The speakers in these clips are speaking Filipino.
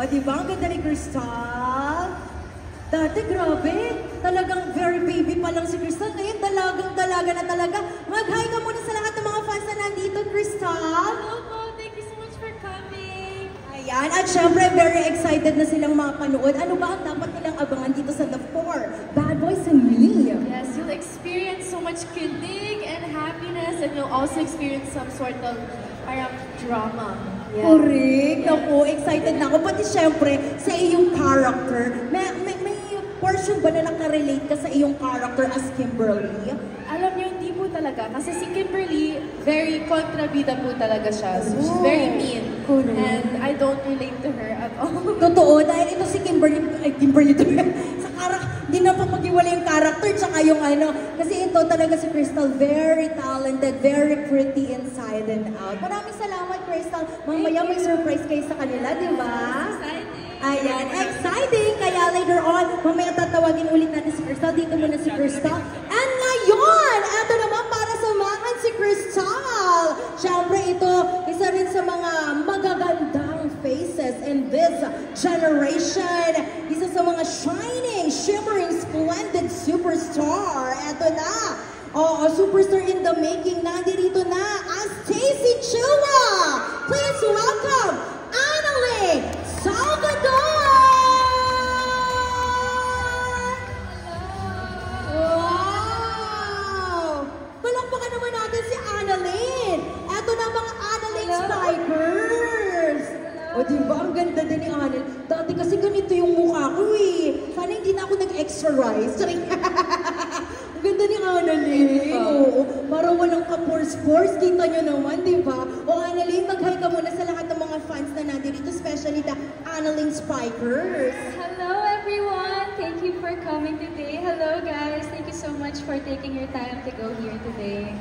O, diba? Ang ganda ni Crystal. Dati, grabe. Talagang very baby pa lang si Crystal. Ngayon, dalagang-dalaga na talaga. Mag-hi ka muna sa lahat ng mga fans na nandito, Crystal. Hello po. Thank you so much for coming. Ayan. At syempre, very excited na silang mapanood. Ano ba ang dapat nilang abangan dito sa The 4 Bad Boys and Me? Yes, you'll experience so much kilig and happiness, and you'll also experience some sort of parang drama. Yeah. Correct. Naku, excited na ako. Pati syempre, sa iyong character, may portion ba na nakarelate ka sa iyong character as Kimberly? Alam niyo, hindi po talaga. Kasi si Kimberly, very kontrabida po talaga siya. So she's very mean. Correct. And I don't relate to her at all. Totoo, dahil ito si Kimberly, Kimberly to sa character, hindi na pa mag-iwala yung character, tsaka yung ano, kasi ito talaga si Crystal, very talented, very pretty inside and out. Maraming salamat, Crystal. Mamaya may surprise kayo sa kanila, di ba? Exciting! Ayan, exciting! Kaya later on, mamaya tatawagin ulit natin si Crystal. Dito muna si Crystal. And ngayon, eto naman para samahan si Crystal. Siyempre ito, isa rin sa mga magagandang faces in this generation. Isa sa mga shining, shimmering, splendid superstar. Eto na. Oo, superstar in the making. Nandito na ang Stacey Chua. Please welcome Annalyn Salvador! Wow! Palakpakan naman natin si Annalyn. Eto na mga Annalyn Spikers. O diba, ang ganda din ni Annalyn. Dati kasi ganito yung mukha ko eh. Sana hindi na ako nag-extra rice. Ang ganda ni Annalyn. Oo, parang walang ka-pores-pores. Kita nyo naman, di ba? O Annalyn, mag-hi ka muna sa lahat ng mga fans na nandito, especially the Annalyn Spikers. Hello everyone! Thank you for coming today. Hello guys! Thank you so much for taking your time to go here today.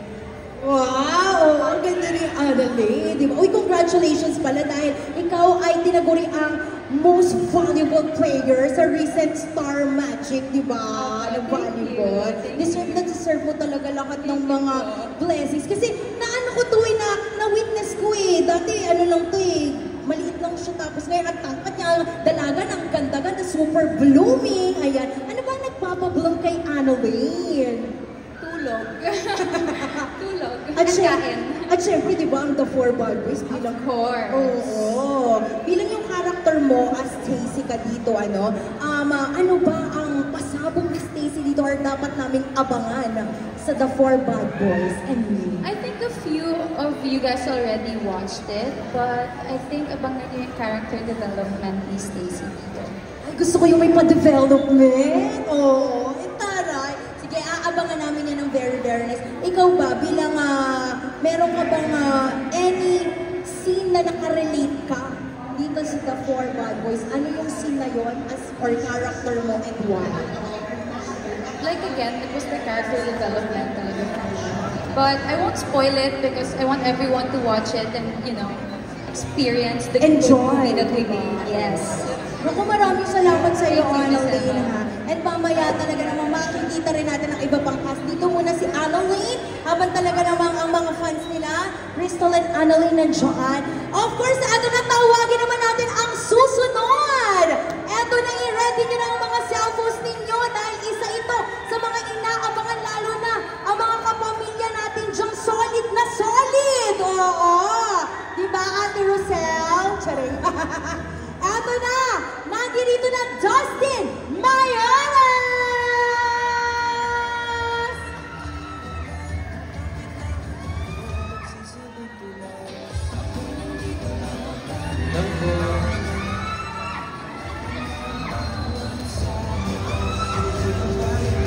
Wow! Ang ganda ni Annalyn, di ba? Uy, congratulations pala dahil ikaw ay tinaguri ang most valuable player sa recent Star Magic, di ba? Ng volleyball. Deserve mo talaga lahat ng mga blessings. Kasi naano ko to eh, na-witness ko eh. Dati ano lang to eh, maliit lang siya tapos ngayon ang tangkat niya, dalaga ng ganda-ganda, super blooming. Ayan. Ano ba nagpapabloom kay Annalyn? Tulog. Tulog. At syempre, di ba, ang The 4 Bad Boys bilang... Of course. Oo. Bilang yung character mo as Stacey ka dito, ano ba ang pasabog ni Stacey dito or dapat naming abangan sa The 4 Bad Boys and Me? I think a few of you guys already watched it, but I think abangan niyo yung character development ni Stacey dito. Ay, gusto ko yung may pa-development. Oo. Taray. Sige, aabangan namin yan ng very nice. Ikaw ba, bilang meron ka bang any scene na nakarelate ka dito sa The 4 Bad Boys? Ano yung scene na yon as or character mo and why? Like again, it was the character development talaga for me. But I won't spoil it because I want everyone to watch it and, you know, experience the movie that we made. Yes. Naku, maraming salamat sa iyo, Annalyn, ha. And mamaya talaga naman makikita rin natin ang iba pang cast. Dito muna si Annalyn, habang talaga naman ang mga fans nila, Crystal and Annalyn nandiyan. Of course, eto na, tawagin naman natin ang susunod! Eto na, i-ready nyo na ang mga cellphones ninyo dahil isa ito sa mga inaabangan, lalo na ang mga kapamilya natin diyang solid na solid! Oo! Diba, Ate Rosel? Charing. Eto na! Nandito na Dustin Mayaras!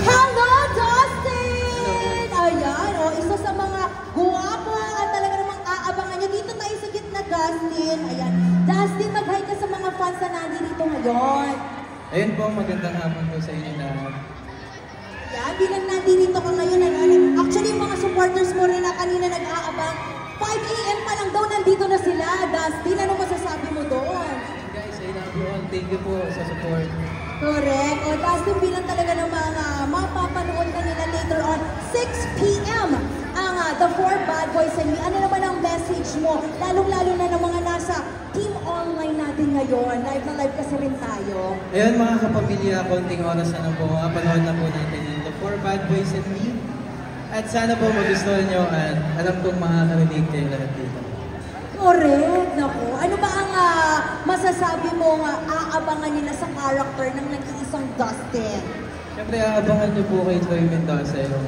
Hello, Dustin! Ayan, isa sa mga guwapo at talaga namang aabangan nyo. Dito tayo sa gitna, Dustin. Ayan. Dustin, mag-hi ka sa mga fans na nandito ngayon. Ayun po, magandang hapon po sa inyo lahat. Yan, bilang nandito ka ngayon, actually yung mga supporters mo rin na kanina nag-aabang, 5 AM pa lang daw nandito na sila. Dustin, ano masasabi mo doon? Guys, I love you all. Thank you po sa support. Correct. O Dustin, bilang talaga ng mga mapapanood kanila later on, 6 PM ang The Four Bad Boys and Me, ano naman ang message mo? Lalong-lalo na ng mga nasa team online natin ngayon. Live na live kasi rin tayo. Ayun mga kapamilya, konting oras na lang po. Panood na po natin yung The Four Bad Boys and Me. At sana po magustuhan nyo at alam kong makaka-relate kayo lahat dito. Correct, naku. Ano ba ang masasabi mo aabangan nila sa character ng nag-iisang Dustin? Siyempre, aabangan nyo po kay Chloe Mendoza yung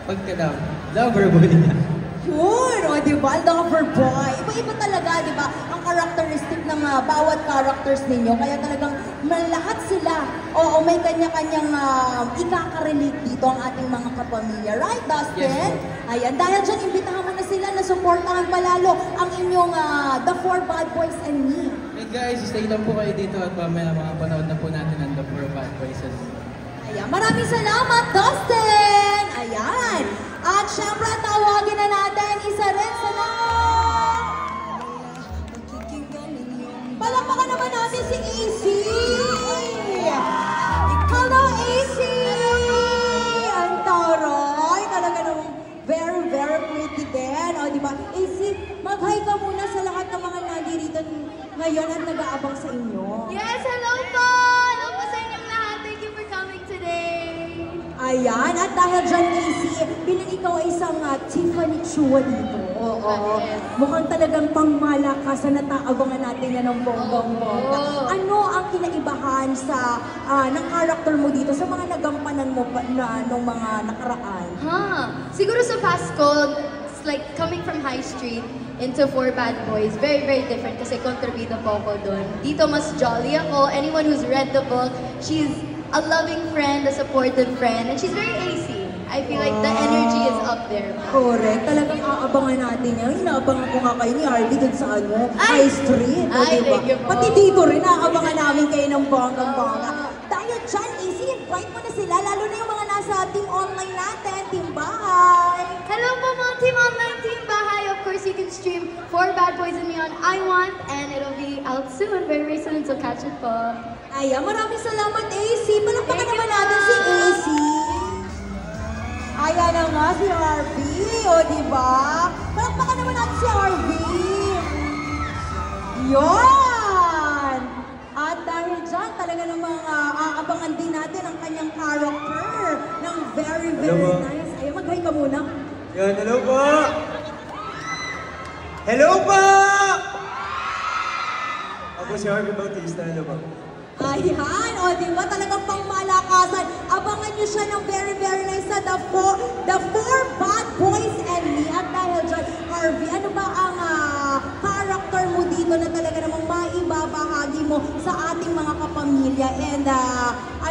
pagka-lover boy niya. Yun, o diba? Lover boy. Iba-iba talaga, diba? Ang characteristic ng bawat characters ninyo. Kaya talagang lahat sila. Oo, may kanya-kanyang ikaka-relate dito ang ating mga kapamilya. Right, Dustin? Yes, Ayan, dahil dyan, imbitahan mo na sila na supportahan palalo ang inyong The Four Bad Boys and Me. Hey guys, stay lang po kayo dito at mamaya makapanood na po natin ang The Four Bad Boys and Me. Ayan, maraming salamat, Dustin! Ayan! At syempre, tawagin na natin isa rin sa palakpakan naman natin si AC! Hello, AC! Ang taray! Talaga namang very, very pretty din. O, diba? AC, mag-hi ka muna sa lahat ng mga nandito ngayon at nag-aabang sa inyo. Yes, hello po! Hello po sa inyong lahat. Thank you for coming today. Ayan, at dahil dyan, AC, bilang ikaw ay isang Tiffany Chua dito. Oo. Mukhang talagang pangmalakasan na taabangan natin yan ng bonggang-bongga. Ano ang kinaibahan sa ng character mo dito sa mga nagampanan mo nung mga nakaraan? Siguro sa Fast Code, it's like coming from High Street into Four Bad Boys, very, very different kasi kontrabida po ako doon. Dito mas jolly ako. Anyone who's read the book, she's a loving friend, a supportive friend, and she's very AC. I feel like the energy is up there. Correct. Talagang aabangan natin yan. Inaabangan ko nga kayo ni Harvey dun sa High Street. Ay, diba? thank you po. Pati dito rin, aabangan namin kayo ng bonggang-bongga. Dahil dyan, AC, invite mo na sila, lalo na yung mga nasa team online natin, team bahay. Hello po mga Team Online, Team Bahay. Of course, you can stream Four Bad Boys and Me on iWant, and it'll be out soon, very, very soon, so catch it po. Ayan, maraming salamat, AC. Palakpakan naman natin si AC. Ayan na nga si Harvey, o diba? Palakpakan naman natin si Harvey. Yon! At dahil dyan, talaga namang aabangan din natin ang kanyang character ng very, very nice. Ayan, mag-hi ka muna. Yan, hello po! Hello po! Ako si Harvey Bautista, hello po. Ayan, o diba talagang pangmalakasan. Abangan nyo siya ng very, very nice sa The Four Bad Boys and Me. At dahil dyan, Harvey, ano ba ang character mo dito na talaga namang maibabahagi mo sa ating mga kapamilya? And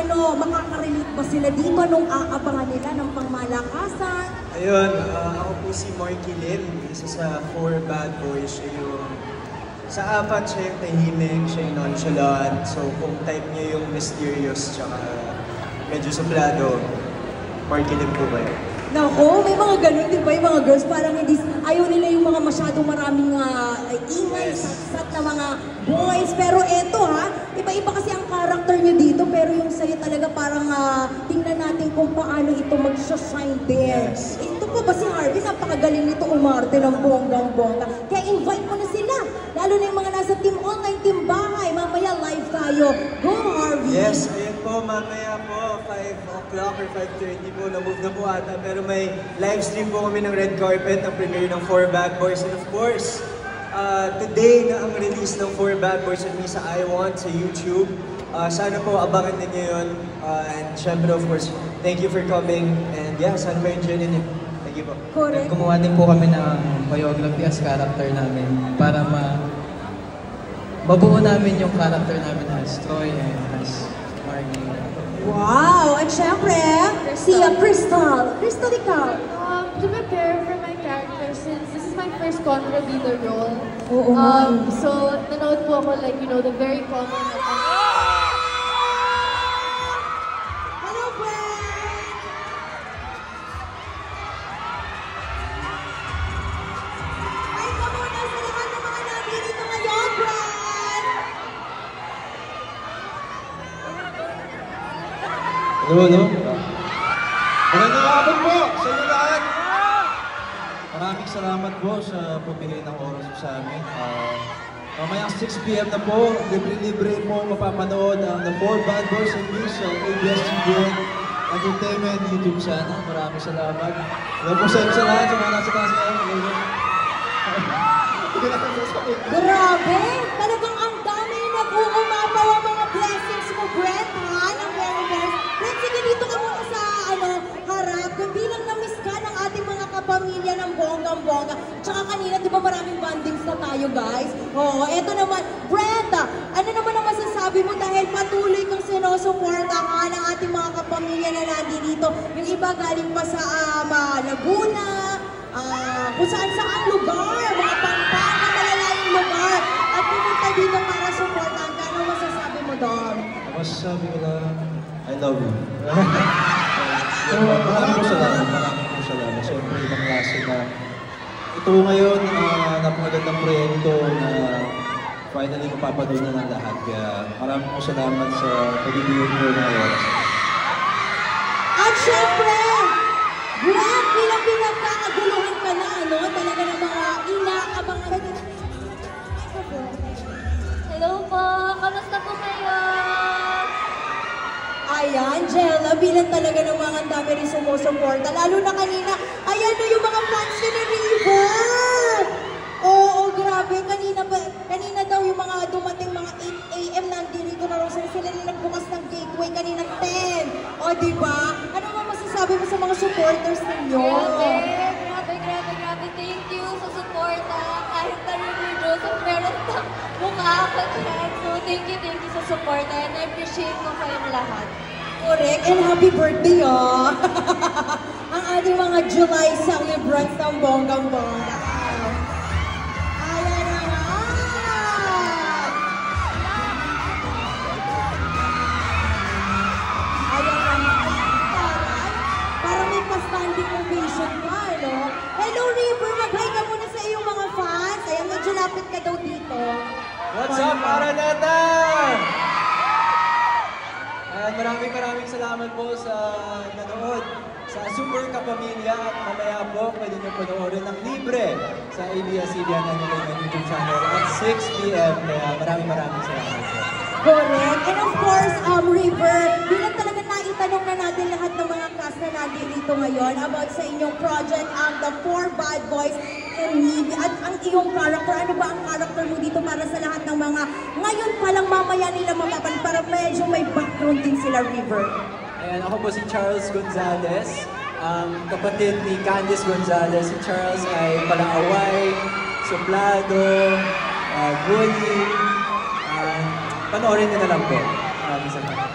makaka-relate ba sila dito nung aabangan nila ng pangmalakasan? Ayun, ako po si Marky Lim, isa sa Four Bad Boys. Siya yung, sa apat, siya yung tahimik, siya yung nonchalant. So kung type niya yung mysterious, tsaka medyo suplado, Marky Lim po kayo. Nako, may mga ganun, di ba? Yung mga girls parang hindi, ayaw nila yung mga masyadong maraming ingay, satsat na mga boys. Pero eto iba-iba kasi ang character nyo dito. Pero yung sa'yo talaga parang tingnan natin kung paano ito mag-shine din. Yes. Ito po ba si Harvey? Napakagaling nito umarte ng bonggang-bongga. Kaya invite mo na sila. Lalo na yung mga nasa team online, team bahay. Mamaya live tayo. Go, Harvey! Yes, ayun po, mamaya po, 5 o'clock or 5:30 po, na-move na po ata. Pero may live stream po kami ng red carpet, ng premiere ng Four Bad Boys. And of course, today na ang release ng Four Bad Boys and Me sa iWant, sa YouTube. Sana po abangan ninyo yun. And syempre, of course, thank you for coming. And yeah, sana po enjoy ninyo. Thank you po. Correct. Gumawa din po kami ng biography as character namin para mabuo namin yung character namin as Troy and as Margie. Wow! At syempre, si Crystal. Crystal, ikaw. To prepare for my character, since this is my first contrabida role, Oo nga. so nanood po ako the very common Hello, Brad! Ay, kamuna sa lahat ng mga nandito ngayon, Brad! Hello, no? Magandang hapon po sa inyo lahat. Maraming salamat po sa pagbigay ng oras mo sa amin. Mamayang 6 p.m. na po, libre-libre mo mapapanood ang The 4 Bad Boys and Me sa ABS-CBN Entertainment YouTube channel. Maraming salamat. Hello po sa inyo sa lahat, sa mga nasa taas ngayon. Grabe! Talagang ang dami nag-uumapaw ang mga blessings mo, Brent, ha? Ang very best. Brent, sige dito ka muna sa harap. Kung bilang na-miss ka ng ating mga kapamilya ng bonggang-bongga. Tsaka kanina, di ba maraming bandings na tayo, guys? Oo, eto naman. Brent, ano naman ang masasabi mo dahil patuloy kang sinusuportahan ng ating mga kapamilya na nandito. Yung iba galing pa sa Laguna, kung saan-saan lugar, mga Pampanga, malalayong lugar. At pumunta dito para supportan ka. Ano masasabi mo doon? Masasabi ko lang, I love you. Maraming po salamat. Siyempre, ibang klase na ito ngayon, napakagandang proyekto na finally mapapanood na ng lahat. Kaya maraming po salamat sa pag-ibigay ko ng oras. At syempre, Brent, bilang pinagkakaguluhan ka na, talaga ng mga inaabangan. Hello po! Kamusta po kayo? Ayan, Jella, bilang talaga ng mga dami rin sumusuporta. Lalo na kanina, ayan yung mga fans ni River! Oo, grabe. Kanina daw yung mga dumating mga 8 a.m. nandito na raw sila na nagbukas ng gateway kanina 10. O, diba? Ano ba masasabi mo sa mga supporters ninyo? Grabe. Thank you sa suporta. Kahit na River Joseph, meron pa mukha ako dyan. So, thank you sa suporta. And I appreciate ko kayong lahat. Correct. And happy birthday, ang ating mga July celebrants ng bonggang-bongga. Ayan na nga! Para may pa-standing ovation ka, no? Hello, River! Mag-hi ka muna sa iyong mga fans. Ayan, medyo lapit ka daw dito. What's up, Araneta? Maraming salamat po sa nanood sa Super Kapamilya at mamaya po pwede nyo panoorin ng libre sa ABS-CBN Entertainment YouTube channel at 6 p.m. Kaya maraming salamat po. Correct. And of course, River, bilang talaga naitanong na natin lahat ng mga cast na nandito ngayon about sa inyong project, The 4 Bad Boys and Me. At ang iyong character, ano ba ang character mo dito para sa lahat ng mga ngayon palang mamaya nila mapapan para medyo may background din sila, River? Ayan, ako po si Charles Gonzalez, kapatid ni Candice Gonzalez. Si Charles ay palaaway, suplado, bully. Panoorin nyo na lang po. Maraming salamat.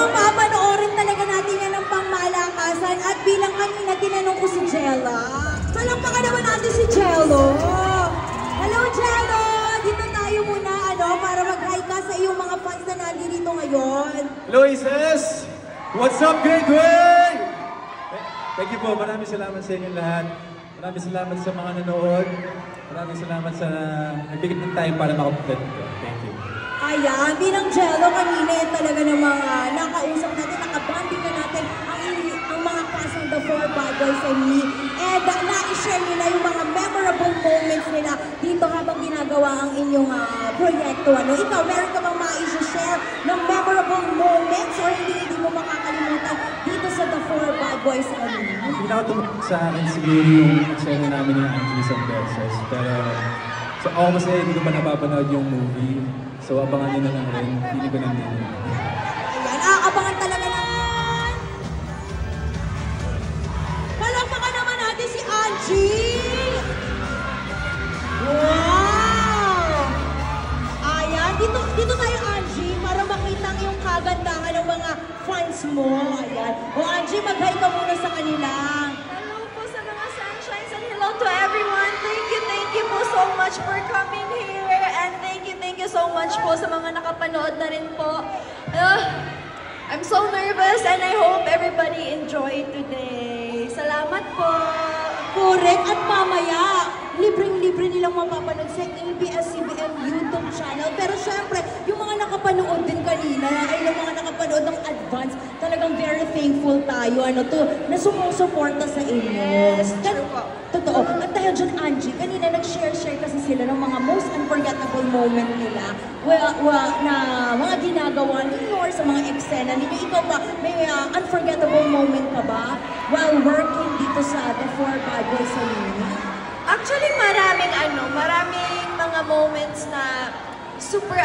Papanoorin talaga natin yan ng pangmalakasan. At bilang kanina, tinanong ko si Jella. Palakpakan naman natin si Jello. Hello, Jello! Dito tayo muna, para mag-hi ka sa iyong mga fans na nandito ngayon. Hello, Isis! What's up, Gateway? Thank you po. Maraming salamat sa inyo lahat. Maraming salamat sa mga nanood. Maraming salamat sa nagbigay ng time para makapunta dito. Thank you. Ayan, bilang Jello kanina talaga ng mga nakausap natin, nakabanding na natin ang mga cast ng The 4 Bad Boys and Me. And na-share nila yung mga memorable moments nila dito habang ginagawa ang inyong proyekto. Ikaw, meron ka bang ma-share ng memorable moments or hindi mo makakalimutan dito sa The 4 Bad Boys and Me? Pinakatumok sa akin siguro yung eksena namin ng Angeles and Versus. Pero ako kasi hindi ko pa napapanood yung movie. So abangan nyo na lang rin. Hindi ko nandito. Ayan, abangan talaga naman! Palakpakan naman natin si Angie! Wow! Ayan, dito tayo Angie para makita ang iyong kagandahan ng mga fans mo. Ayan. Angie, mag-hi ka muna sa kanila. Hello po sa mga sunshines and hello to everyone. Thank you po so much for coming here. And thank you so much po sa mga nakapanood na rin po. I'm so nervous and I hope everybody enjoyed today. Salamat po. Correct. At mamaya, libreng-libre nilang mapapanood sa ABS-CBN YouTube channel. Pero syempre, yung mga nakapanood din kanina, ay yung mga nakapanood ng advance, talagang very thankful tayo, na sumusuporta sa inyo. Yes, true po. Totoo. At dahil dyan, Angie, kanina nag-share kasi sila ng mga most unforgettable moment nila. Na mga ginagawa ninyo or sa mga eksena ninyo. Ikaw ba, may unforgettable moment ka ba while working dito sa The 4 Bad Boys sa Uni? Actually, maraming mga moments na super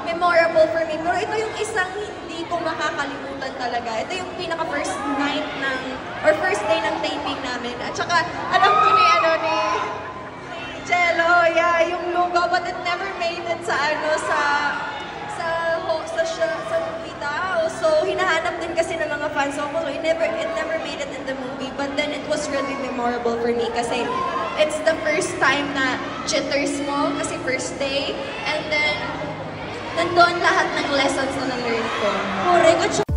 memorable for me. Pero ito yung isang hindi ko makakalimutan talaga. Ito yung pinaka first first day ng taping namin. At saka, alam ko ni Jello, yung logo, but it never made it sa movie daw. So, hinahanap din kasi ng mga fans ko. It never made it in the movie. But then, it was really memorable for me kasi it's the first time na jitters mo kasi first day. And then, nandun lahat ng lessons na na-learn ko. Correct. At